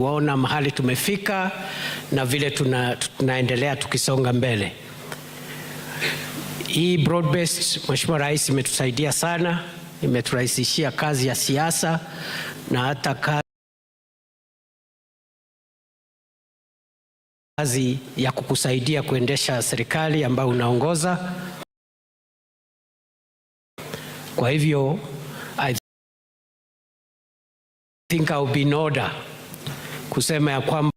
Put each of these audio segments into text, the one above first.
Waona mahali tumefika na vile tunaendelea tukisonga mbele. Hii broad based, Mheshimiwa Rais, imetusaidia sana, imeturahisishia kazi ya siasa na hata kazi ya kukusaidia kuendesha serikali ambayo unaongoza. Kwa hivyo I think I'll be in order kusema ya kwamba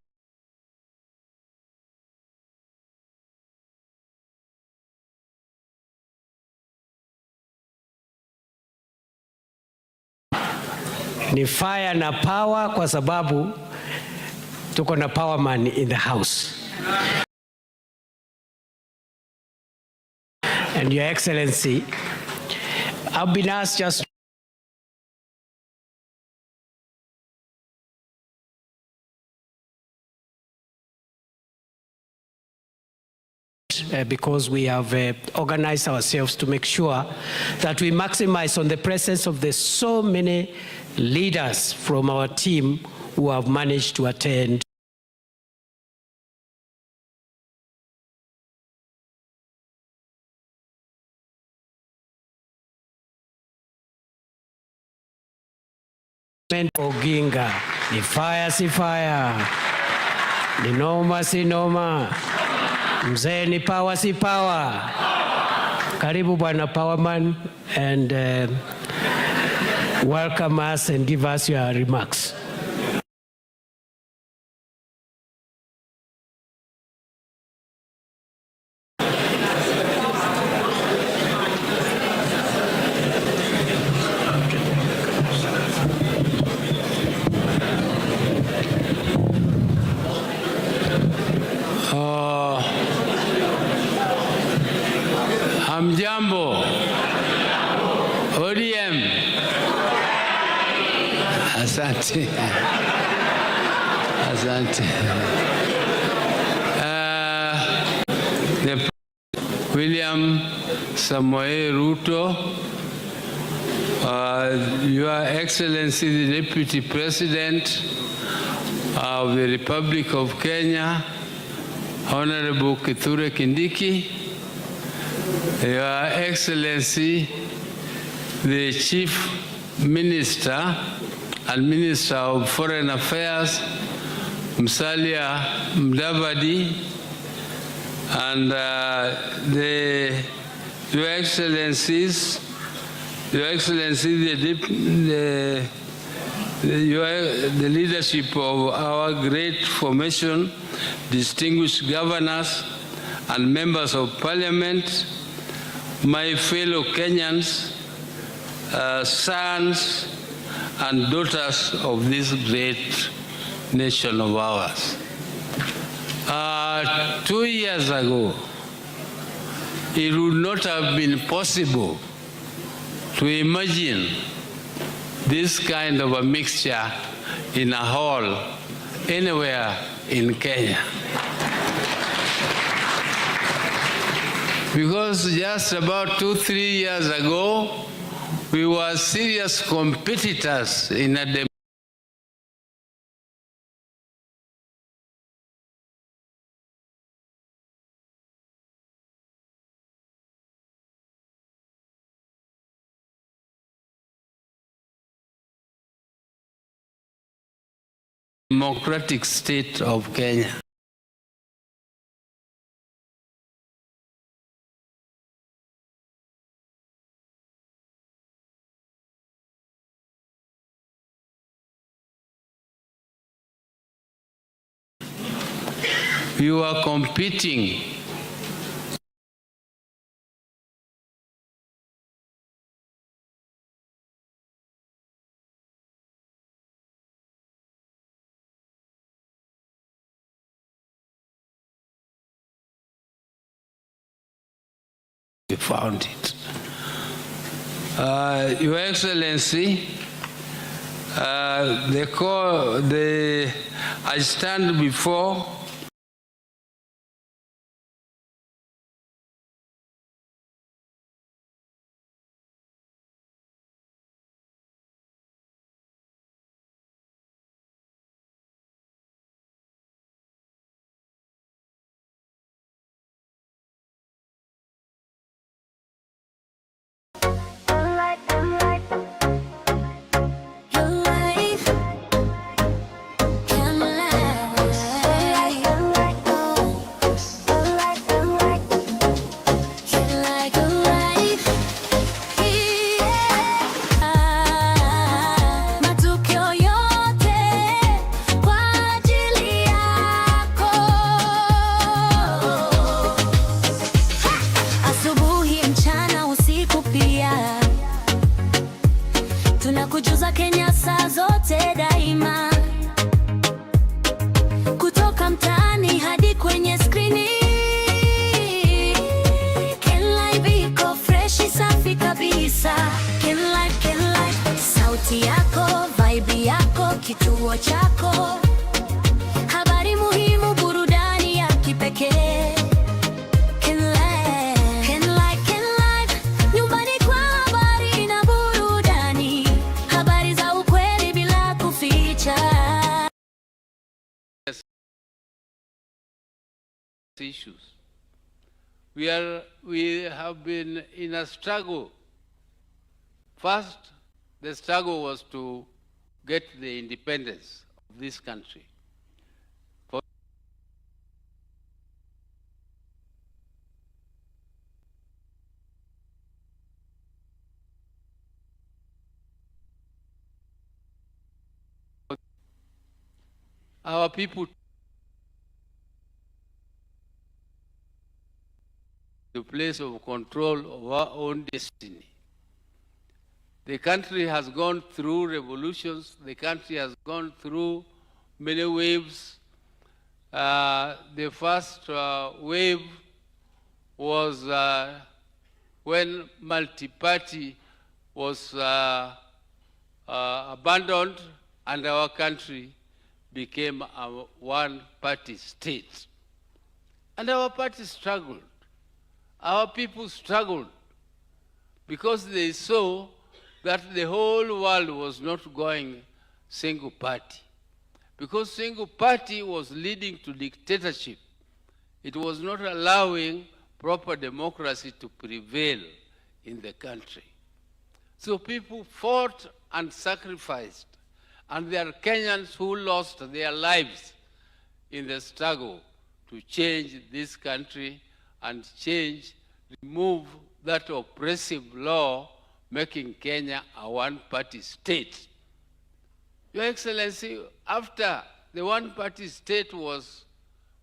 ni fire na power, kwa sababu tuko na power man in the house. And Your Excellency, I've been asked just because we have organized ourselves to make sure that we maximize on the presence of the so many leaders from our team who have managed to attend. Oginga, ni fire si fire, ni noma si noma, mzee ni power si power. Karibu Bwana Powerman, and welcome us and give us your remarks. Hamjambo. ODM. Asante. Asante. William Samoei Ruto, Your Excellency the Deputy President of the Republic of Kenya, Honorable Kithure Kindiki, Your Excellency the Chief Minister and Minister of Foreign Affairs, Musalia Mudavadi, and Your Excellencies, Your Excellency the leadership of our great formation, distinguished governors and members of Parliament, my fellow Kenyans, sons and daughters of this great nation of ours. 2 years ago, it would not have been possible to imagine this kind of a mixture in a hall anywhere in Kenya. Because just about 2-3 years ago, we were serious competitors in a democratic state of Kenya. You are competing we found it. Your Excellency, I stand before issues. We have been in a struggle. First, the struggle was to get the independence of this country. Our people, the place of control of our own destiny. The country has gone through revolutions. The country has gone through many waves. The first wave was when multi-party was abandoned and our country became a one-party state. And our party struggled. Our people struggled because they saw that the whole world was not going single party. Because single party was leading to dictatorship. It was not allowing proper democracy to prevail in the country. So people fought and sacrificed. And there are Kenyans who lost their lives in the struggle to change this country and remove that oppressive law making Kenya a one-party state. Your Excellency, after the one-party state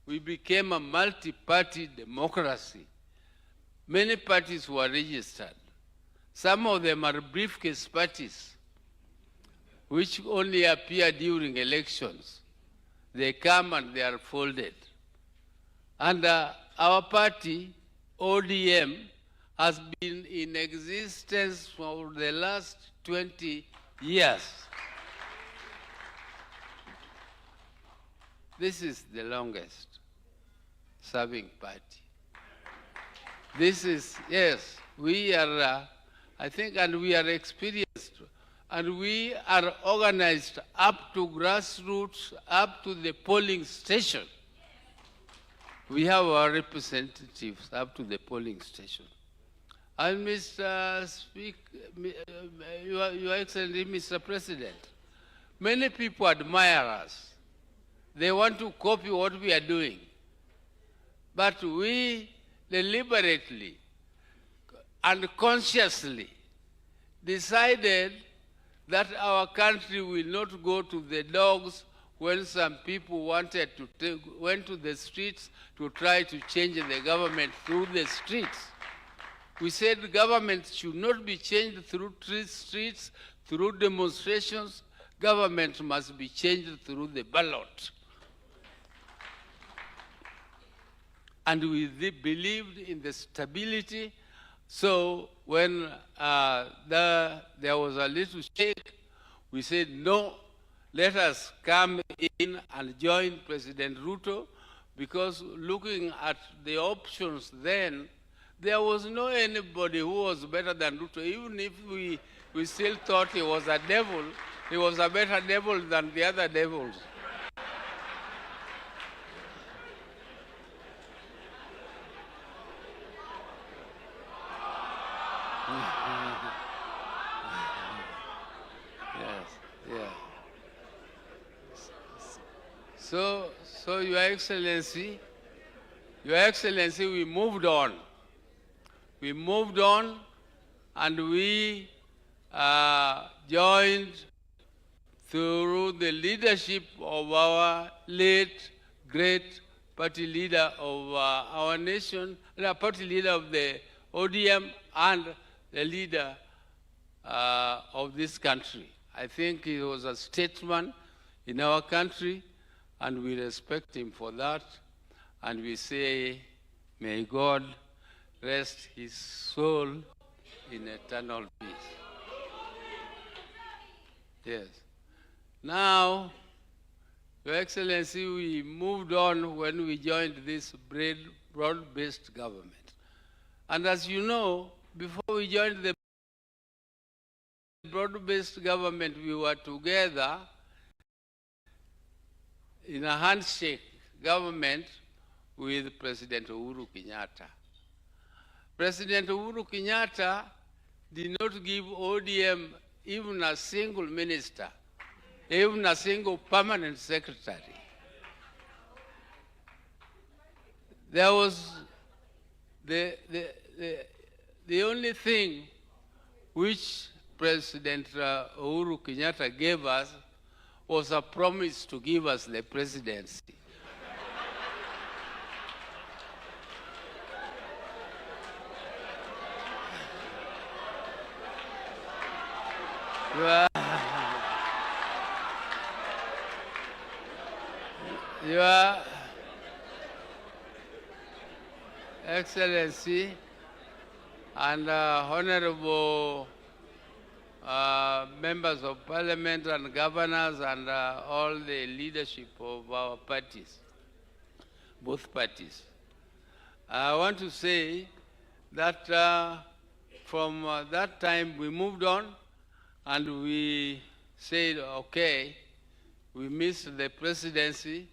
we became a multi-party democracy. Many parties were registered. Some of them are briefcase parties, which only appear during elections. They come and they are folded. And our party, ODM, has been in existence for the last 20 years. This is the longest serving party. This is, yes, we are, I think, and we are experienced. And we are organized up to grassroots, up to the polling station. We have our representatives up to the polling station. And Mr. Your Excellency, Mr. President, many people admire us. They want to copy what we are doing. But we deliberately and consciously decided that our country will not go to the dogs when some people went to the streets to try to change the government through the streets. We said the government should not be changed through streets, through demonstrations. Government must be changed through the ballot. And we believed in the stability. So when there was a little shake, we said, no, let us come in and join President Ruto, because looking at the options then, there was no anybody who was better than Ruto. Even if we still thought he was a devil, he was a better devil than the other devils. Yes, yeah. So Your Excellency, we moved on. We moved on and we joined through the leadership of our late, great party leader of our nation, the party leader of the ODM and the leader of this country. I think he was a statesman in our country, and we respect him for that. And we say, may God rest his soul in eternal peace. Yes. Now, Your Excellency, we moved on when we joined this broad-based government. And as you know, before we joined the broad-based government, we were together in a handshake government with President Uhuru Kenyatta. President Uhuru Kenyatta did not give ODM even a single minister, even a single permanent secretary. There was the only thing which President Uhuru Kenyatta gave us was a promise to give us the presidency. Your Excellency and honorable members of parliament and governors and all the leadership of our parties, both parties. I want to say that from that time we moved on and we said, okay, we missed the presidency,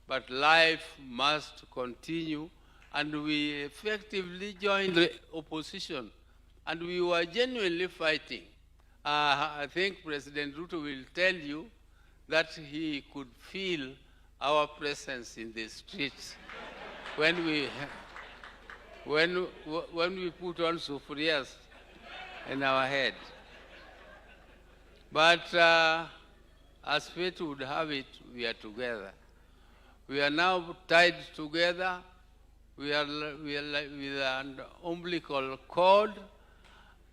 but life must continue, and we effectively joined the opposition, and we were genuinely fighting. I think President Ruto will tell you that he could feel our presence in the streets when we put on sufurias in our head. But as fate would have it, we are together. We are now tied together. We are with an umbilical cord,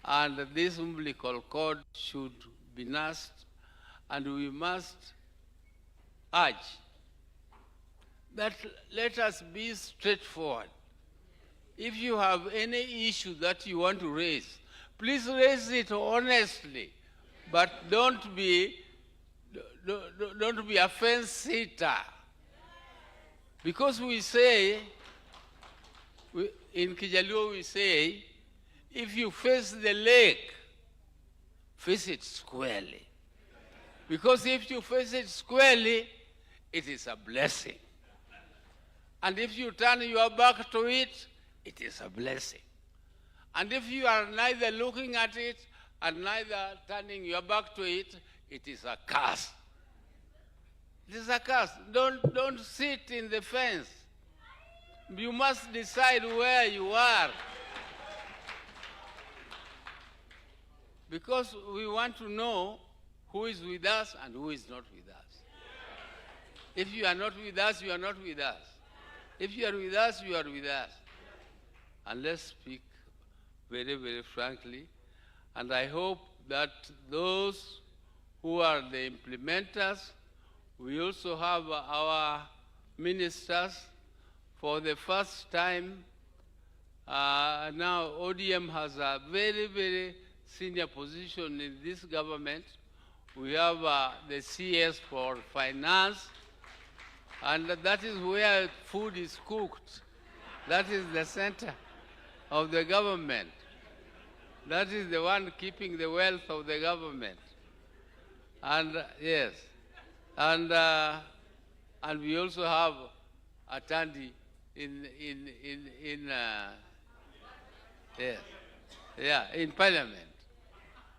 and this umbilical cord should be nursed, and we must urge that let us be straightforward. If you have any issue that you want to raise, please raise it honestly, but don't be a fence sitter. Because we say, in Kijaluo we say, if you face the lake, face it squarely. Because if you face it squarely, it is a blessing. And if you turn your back to it, it is a blessing. And if you are neither looking at it and neither turning your back to it, it is a curse. It is a curse. Don't sit in the fence. You must decide where you are. Because we want to know who is with us and who is not with us. If you are not with us, you are not with us. If you are with us, you are with us. And let's speak very, very frankly. And I hope that those who are the implementers, we also have our ministers. For the first time, now ODM has a very, very senior position in this government. We have the CS for finance, and that is where food is cooked. That is the center of the government. That is the one keeping the wealth of the government. And yes, and we also have a Tandi in parliament.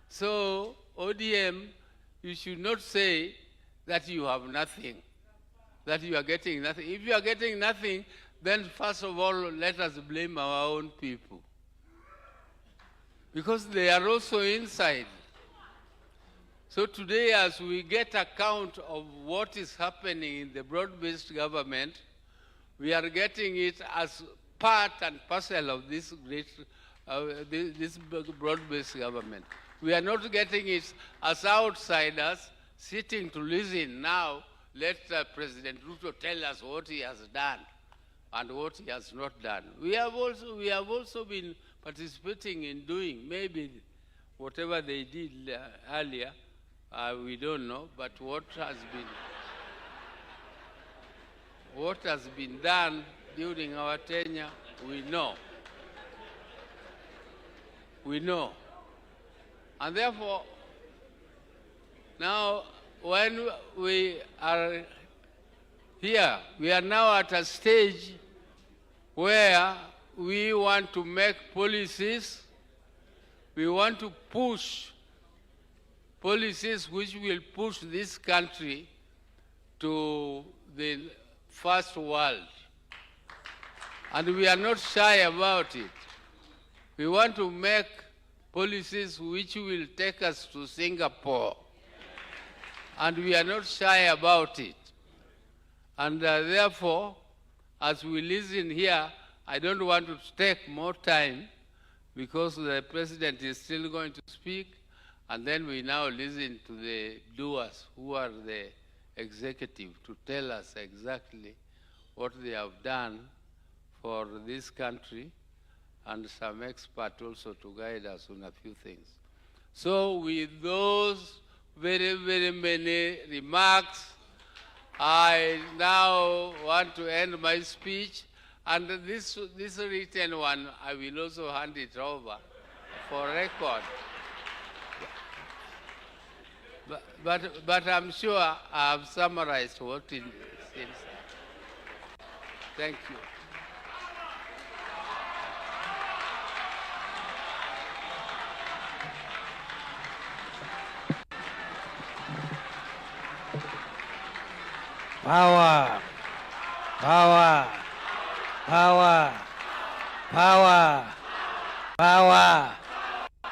So ODM, you should not say that you have nothing, that you are getting nothing. If you are getting nothing, then first of all, let us blame our own people. Because they are also inside. So today, as we get account of what is happening in the broad-based government, we are getting it as part and parcel of this great, this broad-based government. We are not getting it as outsiders sitting to listen. Now, let President Ruto tell us what he has done and what he has not done. We have also been participating in doing maybe whatever they did earlier. We don't know, but what has been done during our tenure, we know. We know. And therefore, now when we are here, we are now at a stage where we want to make policies, we want to push policies which will push this country to the first world. And we are not shy about it. We want to make policies which will take us to Singapore. And we are not shy about it. And therefore, as we listen here, I don't want to take more time because the president is still going to speak, and then we now listen to the doers who are the executive to tell us exactly what they have done for this country, and some expert also to guide us on a few things. So with those very, very many remarks, I now want to end my speech, and this written one, I will also hand it over for record. But I'm sure I have summarized what it is. Thank you. Power, power, power, power, power,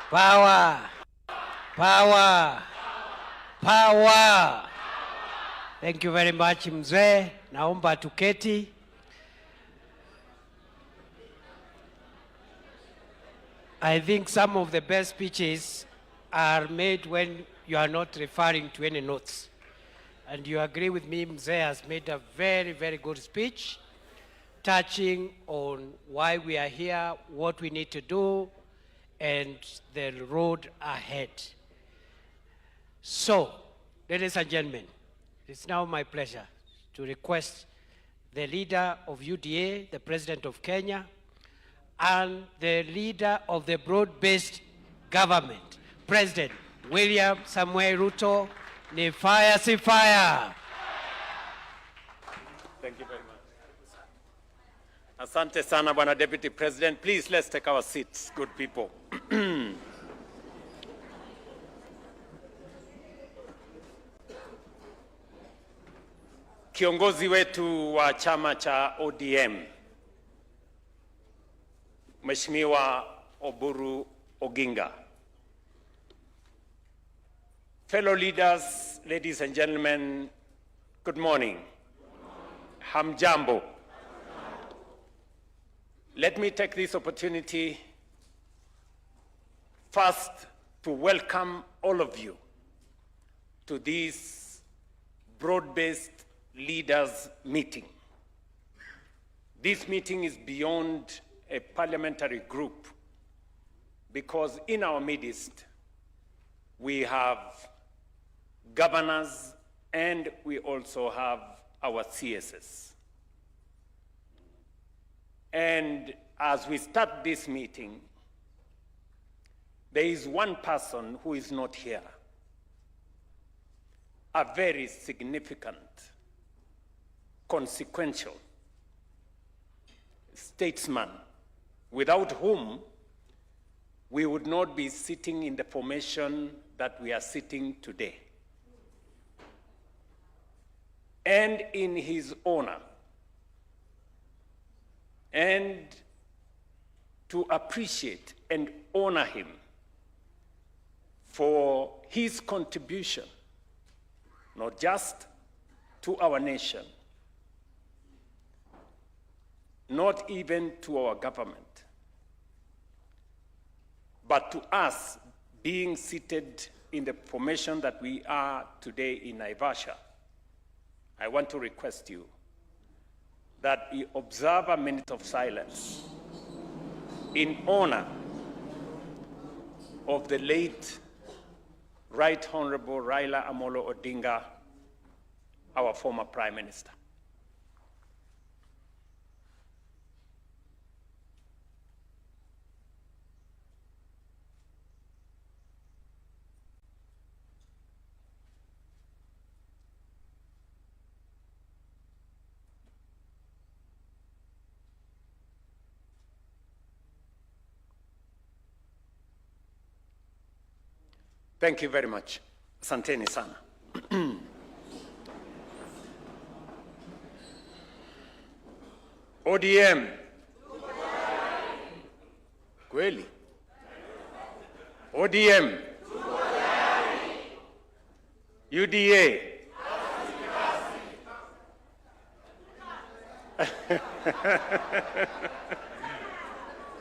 power, power, power. Thank you very much, mzee. Naomba tuketi. I think some of the best speeches are made when you are not referring to any notes. And you agree with me, Mzee has made a very, very good speech, touching on why we are here, what we need to do, and the road ahead. So, ladies and gentlemen, it's now my pleasure to request the leader of UDA, the President of Kenya, and the leader of the broad-based government, President William Samuel Ruto. Ni fire, si fire. Thank you very much. Asante sana, Bwana Deputy President. Please, let's take our seats, good people. Kiongozi wetu wa chama cha ODM, Mheshimiwa Oburu Oginga. Fellow leaders, ladies and gentlemen, good morning. Hamjambo. Let me take this opportunity first to welcome all of you to this broad-based leaders meeting. This meeting is beyond a parliamentary group because in our midst we have governors, and we also have our CSS. And as we start this meeting, there is one person who is not here, a very significant, consequential statesman, without whom we would not be sitting in the formation that we are sitting today. And in his honor, and to appreciate and honor him for his contribution, not just to our nation, not even to our government, but to us being seated in the formation that we are today in Naivasha. I want to request you that you observe a minute of silence in honor of the late Right Honorable Raila Amolo Odinga, our former Prime Minister. Thank you very much. Asanteni sana. ODM. Kweli. ODM. UDA.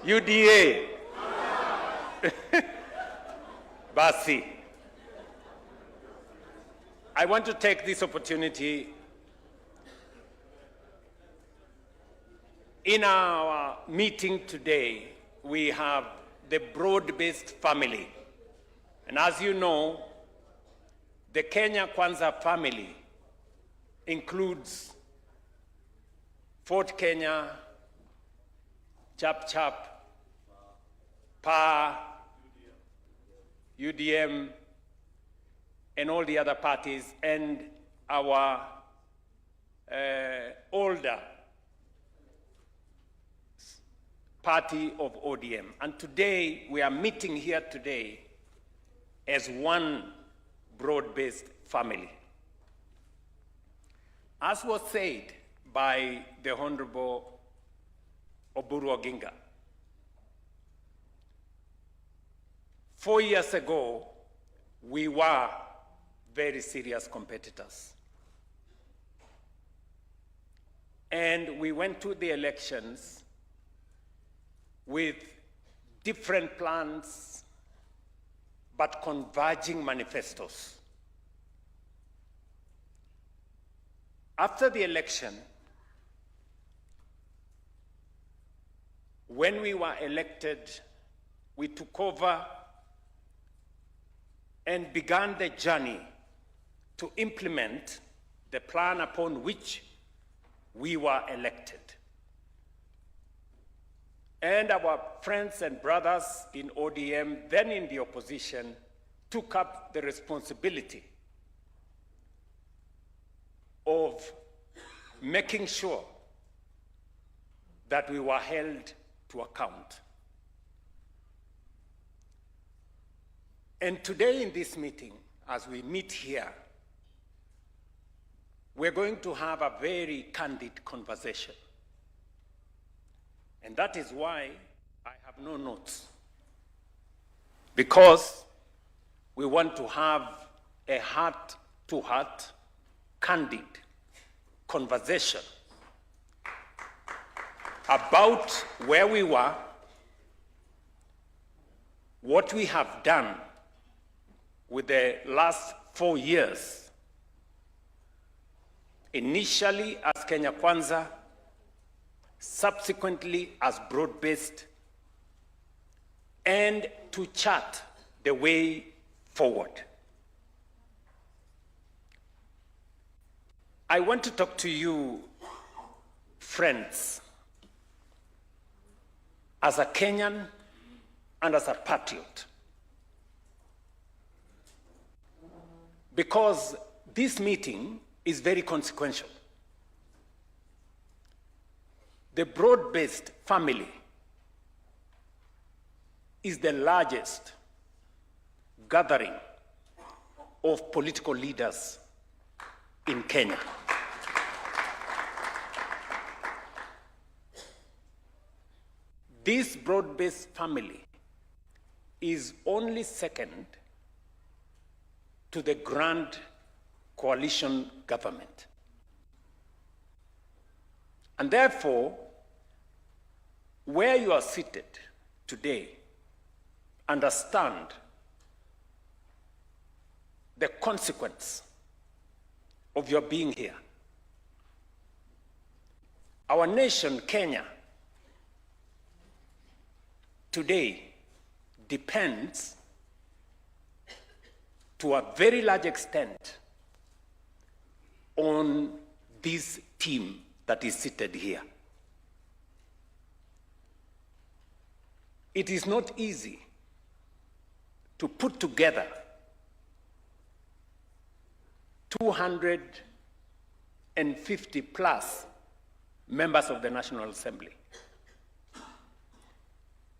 UDA. Basi. I want to take this opportunity in our meeting today. We have the broad-based family. And as you know, the Kenya Kwanza family includes Fort Kenya, Chap Chap, PA, UDM, and all the other parties, and our older party of ODM. And today, we are meeting here today as one broad-based family. As was said by the Honorable Oburu Oginga, 4 years ago, we were very serious competitors. And we went to the elections with different plans, but converging manifestos. After the election, when we were elected, we took over and began the journey to implement the plan upon which we were elected. And our friends and brothers in ODM, then in the opposition, took up the responsibility of making sure that we were held to account. And today in this meeting, as we meet here, we're going to have a very candid conversation. And that is why I have no notes. Because we want to have a heart-to-heart, candid conversation about where we were, what we have done with the last 4 years, initially as Kenya Kwanza, subsequently as broad-based, and to chart the way forward. I want to talk to you, friends, as a Kenyan and as a patriot. Because this meeting is very consequential. The broad-based family is the largest gathering of political leaders in Kenya. This broad-based family is only second to the Grand Coalition government. And therefore, where you are seated today, understand the consequence of your being here. Our nation, Kenya, today depends to a very large extent on this team that is seated here. It is not easy to put together 250 plus members of the National Assembly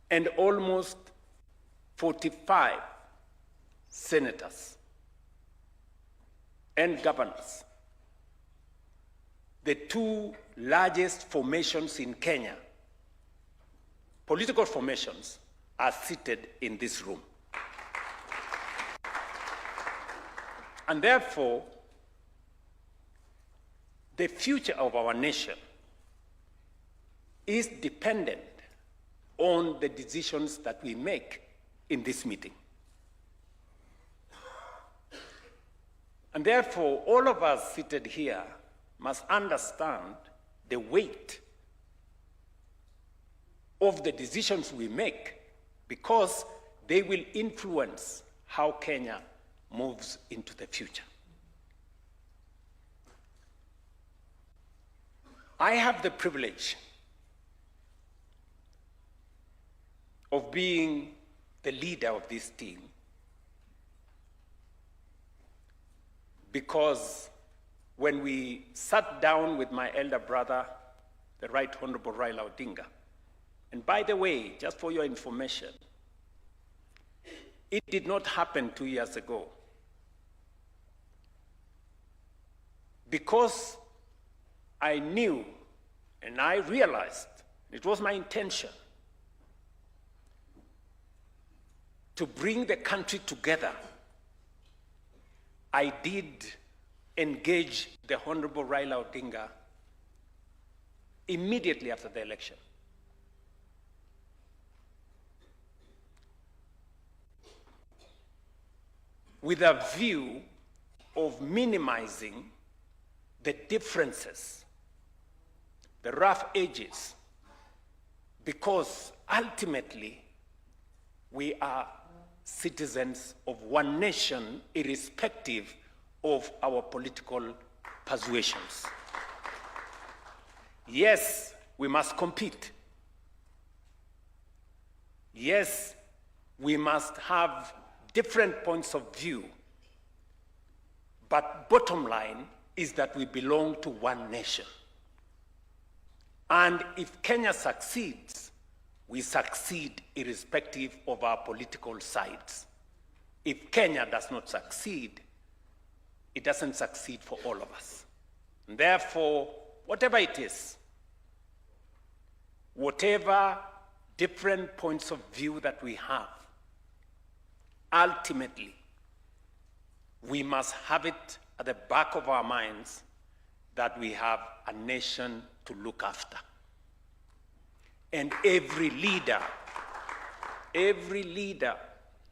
and almost 45 senators, and governors, the two largest formations in Kenya, political formations, are seated in this room. And therefore, the future of our nation is dependent on the decisions that we make in this meeting. And therefore, all of us seated here must understand the weight of the decisions we make, because they will influence how Kenya moves into the future. I have the privilege of being the leader of this team because when we sat down with my elder brother, the Right Honorable Raila Odinga, and by the way, just for your information, it did not happen 2 years ago. Because I knew and I realized it was my intention to bring the country together, I did engage the Honorable Raila Odinga immediately after the election. With a view of minimizing the differences, the rough edges, because ultimately we are citizens of one nation, irrespective of our political persuasions. Yes, we must compete. Yes, we must have different points of view, but bottom line is that we belong to one nation. And if Kenya succeeds, we succeed irrespective of our political sides. If Kenya does not succeed, it doesn't succeed for all of us. And therefore, whatever it is, whatever different points of view that we have, ultimately, we must have it at the back of our minds that we have a nation to look after. And every leader,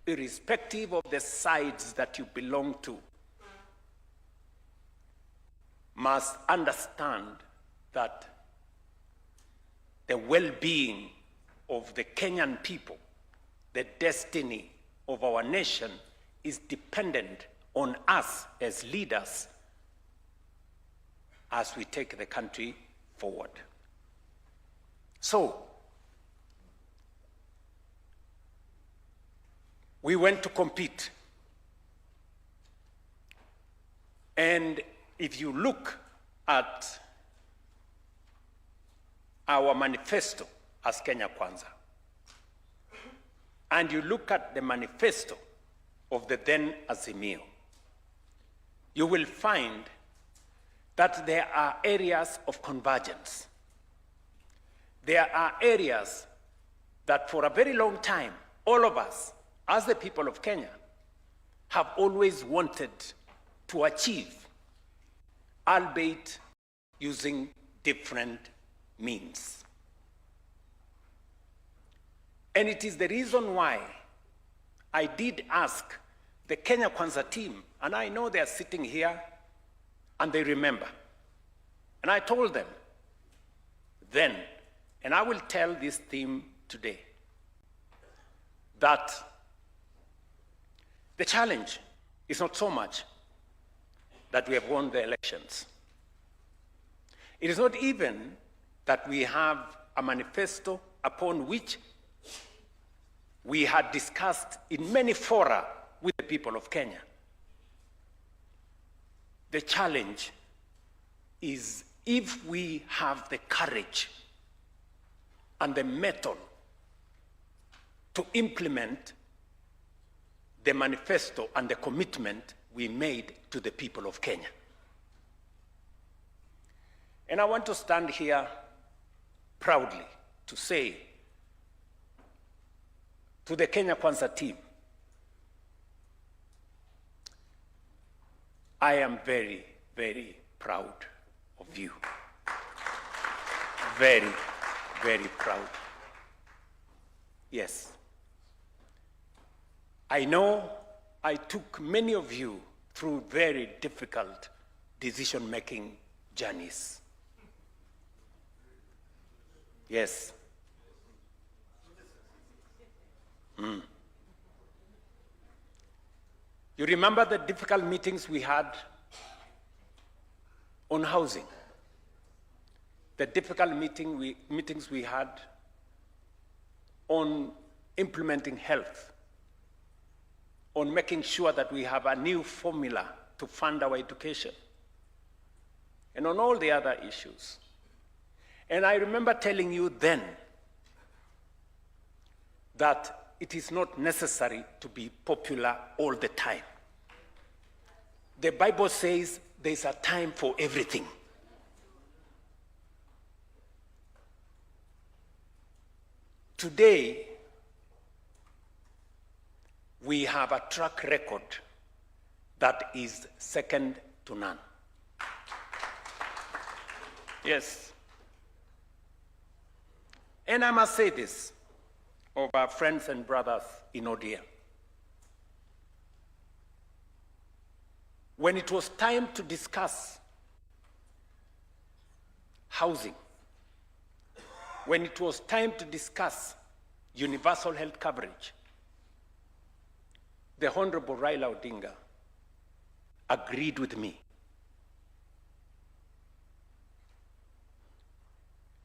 irrespective of the sides that you belong to, must understand that the well-being of the Kenyan people, the destiny of our nation, is dependent on us as leaders as we take the country forward. So, we went to compete. And if you look at our manifesto as Kenya Kwanza, and you look at the manifesto of the then Azimio, you will find that there are areas of convergence. There are areas that for a very long time, all of us, as the people of Kenya, have always wanted to achieve, albeit using different means. And it is the reason why I did ask the Kenya Kwanza team, and I know they are sitting here and they remember. And I told them then, and I will tell this team today, that the challenge is not so much that we have won the elections. It is not even that we have a manifesto upon which we had discussed in many fora with the people of Kenya. The challenge is if we have the courage and the mettle to implement the manifesto and the commitment we made to the people of Kenya. And I want to stand here proudly to say to the Kenya Kwanza team, I am very, very proud of you. Very, very proud. Yes. I know I took many of you through very difficult decision-making journeys. Yes. You remember the difficult meetings we had on housing, the difficult meetings we had on implementing health, on making sure that we have a new formula to fund our education, and on all the other issues. And I remember telling you then that it is not necessary to be popular all the time. The Bible says there's a time for everything. Today, we have a track record that is second to none. Yes. And I must say this of our friends and brothers in ODM. When it was time to discuss housing, when it was time to discuss universal health coverage, the Honorable Raila Odinga agreed with me.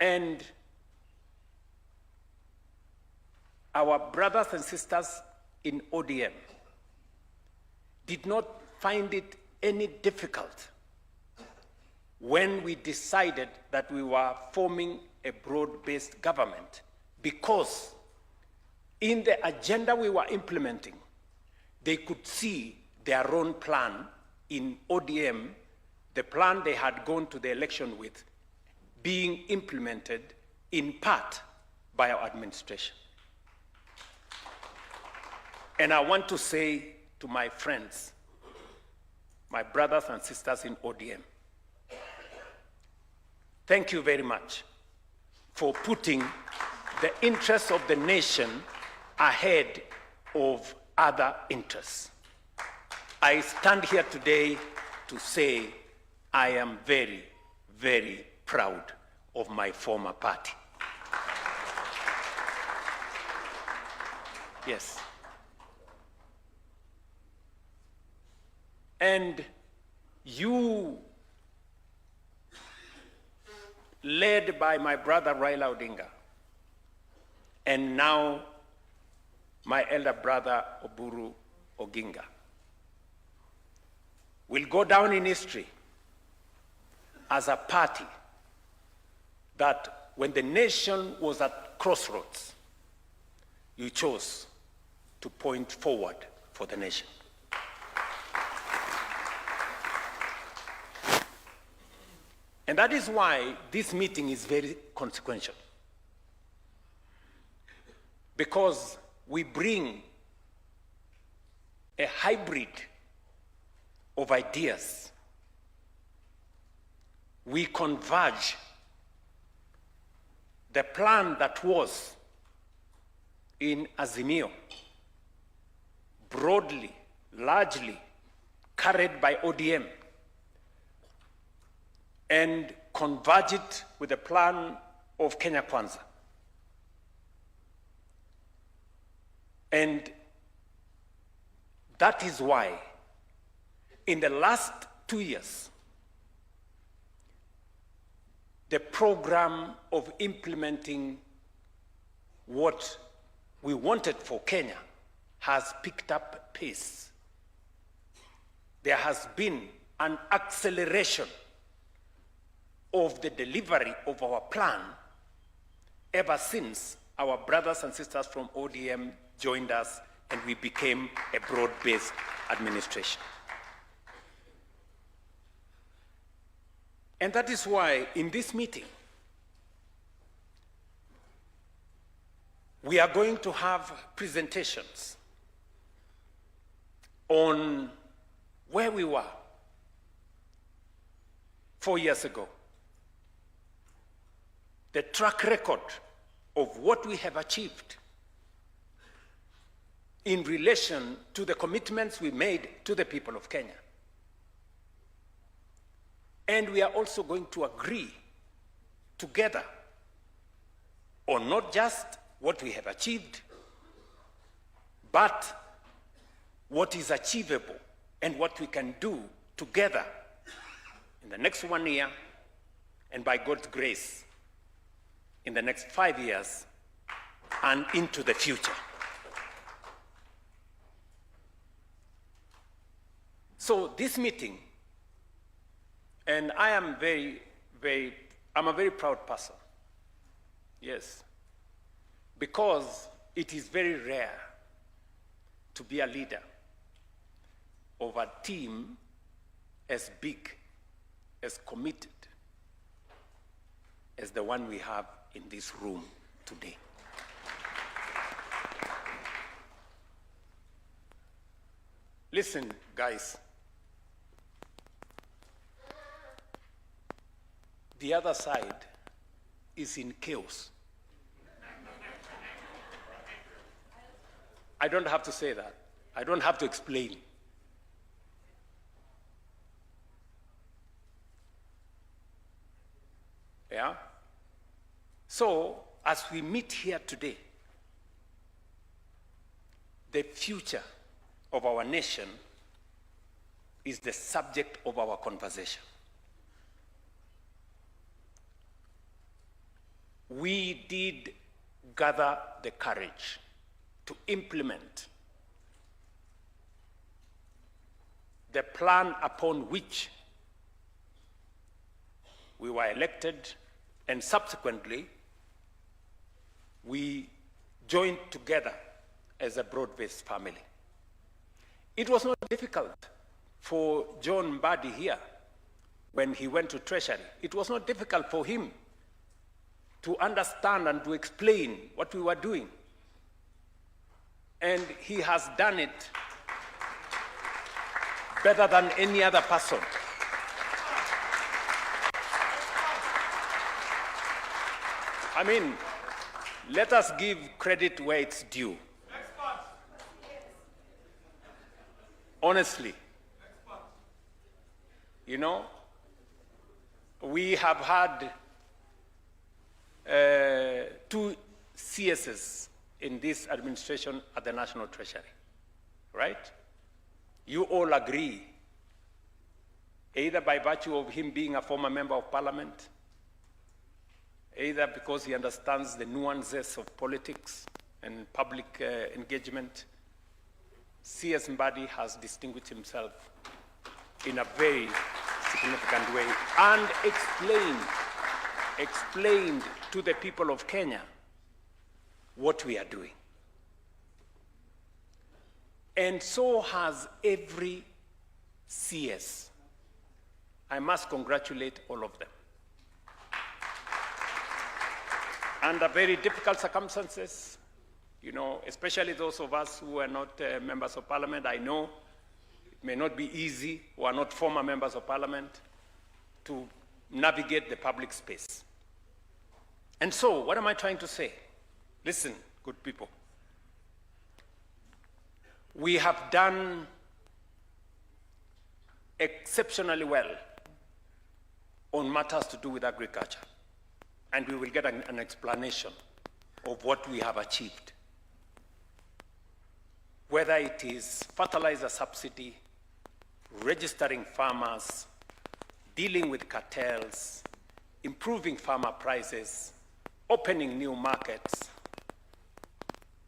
And our brothers and sisters in ODM did not find it any difficult when we decided that we were forming a broad-based government, because in the agenda we were implementing, they could see their own plan in ODM, the plan they had gone to the election with, being implemented in part by our administration. And I want to say to my friends, my brothers and sisters in ODM, thank you very much for putting the interests of the nation ahead of other interests. I stand here today to say I am very, very proud of my former party. Yes. And you, led by my brother Raila Odinga, and now my elder brother Oburu Oginga, will go down in history as a party that when the nation was at crossroads, you chose to point forward for the nation. And that is why this meeting is very consequential. Because we bring a hybrid of ideas. We converge the plan that was in Azimio, broadly, largely carried by ODM, and converge it with the plan of Kenya Kwanza. And that is why in the last 2 years, the program of implementing what we wanted for Kenya has picked up pace. There has been an acceleration of the delivery of our plan ever since our brothers and sisters from ODM joined us and we became a broad-based administration. And that is why in this meeting, we are going to have presentations on where we were 4 years ago, the track record of what we have achieved in relation to the commitments we made to the people of Kenya. And we are also going to agree together on not just what we have achieved, but what is achievable and what we can do together in the next 1 year, and by God's grace, in the next 5 years and into the future. So this meeting, and I am I'm a very proud person, yes, because it is very rare to be a leader of a team as big, as committed as the one we have in this room today. Listen, guys. The other side is in chaos. I don't have to say that. I don't have to explain. Yeah? So, as we meet here today, the future of our nation is the subject of our conversation. We did gather the courage to implement the plan upon which we were elected, and subsequently we joined together as a broad-based family. It was not difficult for John Mbadi here when he went to Treasury. It was not difficult for him to understand and to explain what we were doing. And he has done it better than any other person. I mean, let us give credit where it's due. Honestly. You know, we have had 2 CSs in this administration at the National Treasury, right? You all agree, either by virtue of him being a former member of parliament, either because he understands the nuances of politics and public engagement. CS Mbadi has distinguished himself in a very significant way and explained to the people of Kenya what we are doing. And so has every CS. I must congratulate all of them. Under very difficult circumstances, you know, especially those of us who are not members of parliament, I know it may not be easy, who are not former members of parliament, to navigate the public space. And so, what am I trying to say? Listen, good people. We have done exceptionally well on matters to do with agriculture. And we will get an explanation of what we have achieved. Whether it is fertilizer subsidy, registering farmers, dealing with cartels, improving farmer prices, opening new markets.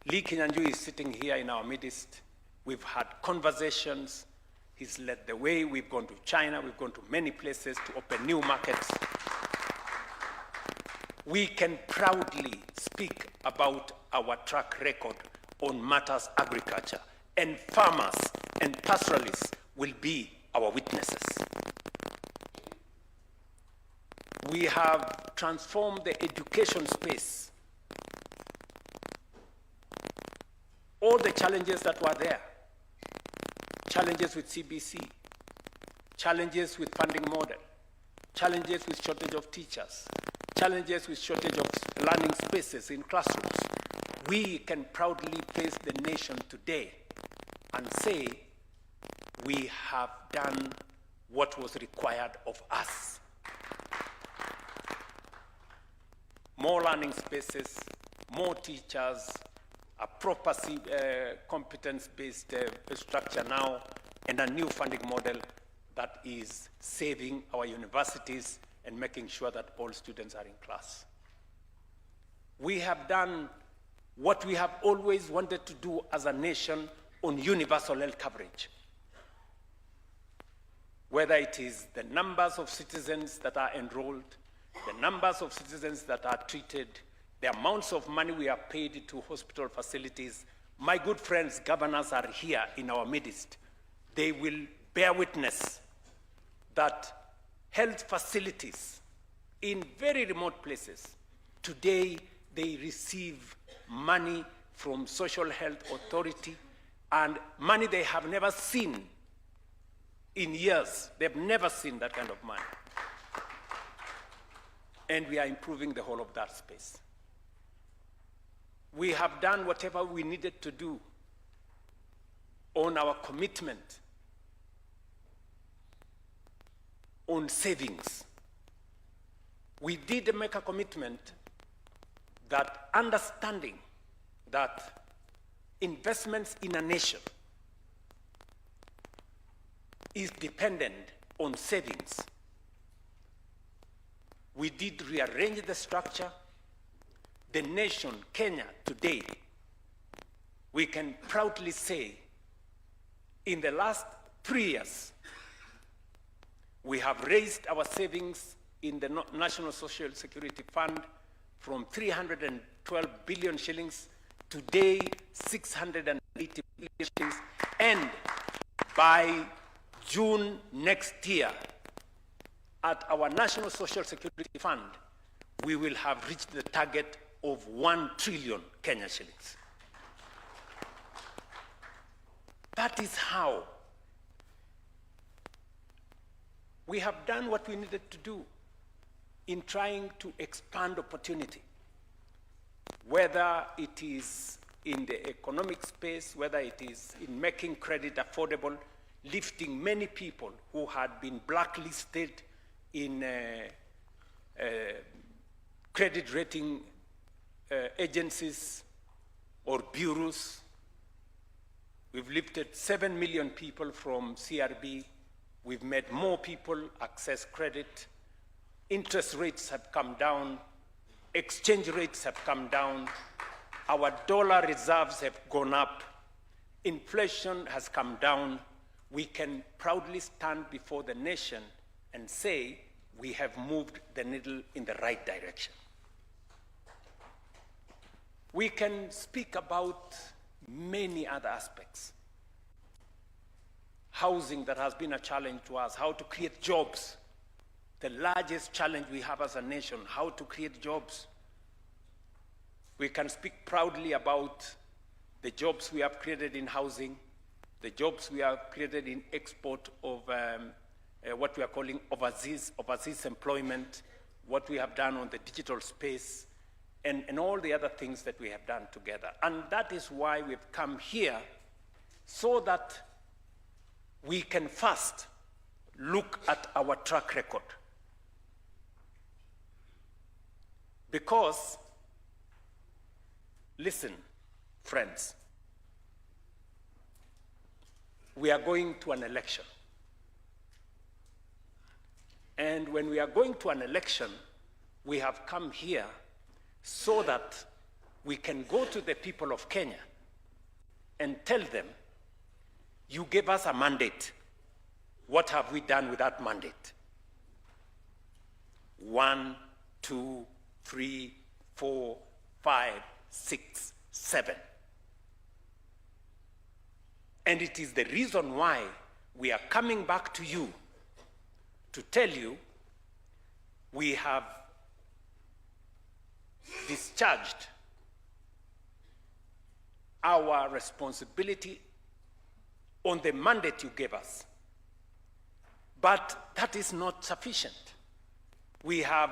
Lee Kinyanjui is sitting here in our midst. We've had conversations. He's led the way. We've gone to China. We've gone to many places to open new markets. We can proudly speak about our track record on matters agriculture, and farmers and pastoralists will be our witnesses. We have transformed the education space. All the challenges that were there, challenges with CBC, challenges with funding model, challenges with shortage of teachers, challenges with shortage of learning spaces in classrooms, we can proudly face the nation today and say we have done what was required of us. More learning spaces, more teachers, a proper competence-based structure now, and a new funding model that is saving our universities and making sure that all students are in class. We have done what we have always wanted to do as a nation on universal health coverage. Whether it is the numbers of citizens that are enrolled, the numbers of citizens that are treated, the amounts of money we are paid to hospital facilities. My good friends, governors are here in our midst. They will bear witness that health facilities in very remote places, today they receive money from Social Health Authority and money they have never seen in years. They've never seen that kind of money. And we are improving the whole of that space. We have done whatever we needed to do on our commitment on savings. We did make a commitment that understanding that investments in a nation is dependent on savings. We did rearrange the structure. The nation, Kenya, today, we can proudly say, in the last 3 years, we have raised our savings in the National Social Security Fund from 312 billion shillings, today 680 billion shillings, and by June next year, at our National Social Security Fund, we will have reached the target of 1 trillion Kenya shillings. That is how we have done what we needed to do in trying to expand opportunity, whether it is in the economic space, whether it is in making credit affordable, lifting many people who had been blacklisted in credit rating agencies or bureaus. We've lifted 7 million people from CRB. We've made more people access credit. Interest rates have come down. Exchange rates have come down. Our dollar reserves have gone up. Inflation has come down. We can proudly stand before the nation and say we have moved the needle in the right direction. We can speak about many other aspects. Housing that has been a challenge to us, how to create jobs. The largest challenge we have as a nation, how to create jobs. We can speak proudly about the jobs we have created in housing, the jobs we have created in export of what we are calling overseas employment, what we have done on the digital space, and all the other things that we have done together. And that is why we've come here, so that we can first look at our track record. Because, listen, friends, we are going to an election. And when we are going to an election, we have come here so that we can go to the people of Kenya and tell them, you gave us a mandate. What have we done with that mandate? 1, 2, 3, 4, 5, 6, 7. And it is the reason why we are coming back to you to tell you we have discharged our responsibility on the mandate you gave us. But that is not sufficient. We have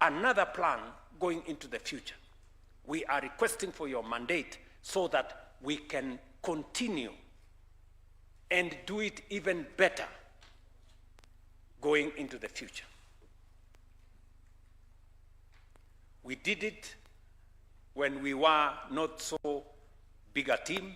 another plan going into the future. We are requesting for your mandate so that we can continue and do it even better going into the future. We did it when we were not so big a team.